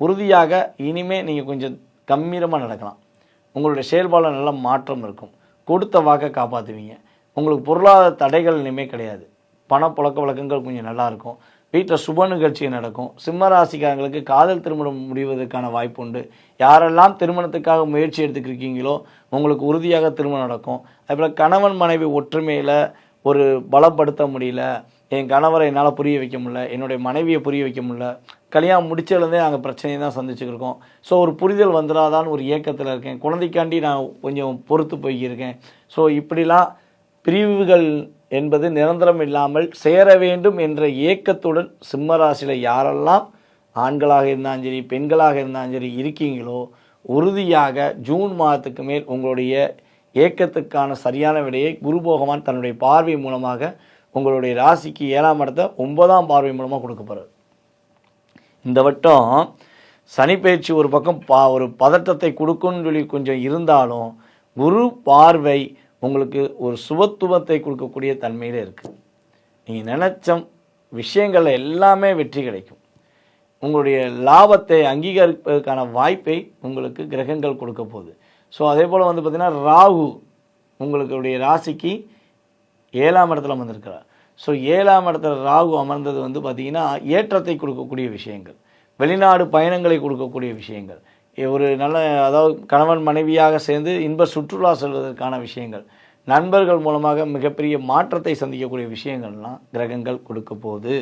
உறுதியாக இனிமே நீங்கள் கொஞ்சம் கம்பீரமாக நடக்கலாம். உங்களுடைய செயல்பாடில் நல்ல மாற்றம் இருக்கும். கொடுத்த வாக்கை காப்பாற்றுவீங்க. உங்களுக்கு பொருளாதார தடைகள் இனிமேல் கிடையாது. பணப்புழக்க வழக்கங்கள் கொஞ்சம் நல்லாயிருக்கும். வீட்டில் சுப நிகழ்ச்சி நடக்கும். சிம்ம ராசிக்காரங்களுக்கு காதல் திருமணம் முடிவதற்கான வாய்ப்பு உண்டு. யாரெல்லாம் திருமணத்துக்காக முயற்சி எடுத்துக்கிருக்கீங்களோ உங்களுக்கு உறுதியாக திருமணம் நடக்கும். அதுபோல் கணவன் மனைவி ஒற்றுமையில் ஒரு பலப்படுத்த முடியல, என் கணவரை என்னால் புரிய வைக்க முடியல, என்னுடைய மனைவியை புரிய வைக்க முடியல, கல்யாணம் முடிச்சதுலேருந்தே நாங்கள் பிரச்சனையை தான் சந்திச்சுக்கிருக்கோம். ஸோ ஒரு புரிதல் வந்துடாதான்னு ஒரு ஏக்கத்தில் இருக்கேன். குழந்தைக்காண்டி நான் கொஞ்சம் பொறுத்து போய்க்கிருக்கேன். ஸோ இப்படிலாம் பிரிவுகள் என்பது நிரந்தரம் இல்லாமல் சேர வேண்டும் என்ற ஏக்கத்துடன் சிம்மராசியில் யாரெல்லாம் ஆண்களாக இருந்தாலும் சரி பெண்களாக இருந்தாலும் சரி இருக்கீங்களோ உறுதியாக ஜூன் மாதத்துக்கு மேல் உங்களுடைய ஏக்கத்துக்கான சரியான விடையை குரு பகவான் தன்னுடைய பார்வை மூலமாக உங்களுடைய ராசிக்கு 7ஆம் இடத்தை 9ஆம் பார்வை மூலமாக கொடுக்க போகிறார். இந்த வட்டம் சனி பயிற்சி ஒரு பக்கம் ஒரு பதட்டத்தை கொடுக்குன்னு சொல்லி கொஞ்சம் இருந்தாலும் குரு பார்வை உங்களுக்கு ஒரு சுபத்துவத்தை கொடுக்கக்கூடிய தன்மையில் இருக்குது. நீங்கள் நினச்ச விஷயங்கள் எல்லாமே வெற்றி கிடைக்கும். உங்களுடைய லாபத்தை அங்கீகரிப்பதற்கான வாய்ப்பை உங்களுக்கு கிரகங்கள் கொடுக்க போகுது. ஸோ அதே போல் வந்து பார்த்திங்கன்னா ராகு உங்களுடைய ராசிக்கு 7ஆம் இடத்துல அமர்ந்திருக்கிறார். ஸோ 7ஆம் இடத்துல ராகு அமர்ந்தது வந்து பார்த்திங்கன்னா ஏற்றத்தை கொடுக்கக்கூடிய விஷயங்கள், வெளிநாடு பயணங்களை கொடுக்கக்கூடிய விஷயங்கள், ஒரு நல்ல அதாவது கணவன் மனைவியாக சேர்ந்து இன்ப சுற்றுலா செல்வதற்கான விஷயங்கள், நண்பர்கள் மூலமாக மிகப்பெரிய மாற்றத்தை சந்திக்கக்கூடிய விஷயங்கள்லாம் கிரகங்கள் கொடுக்க போகுது.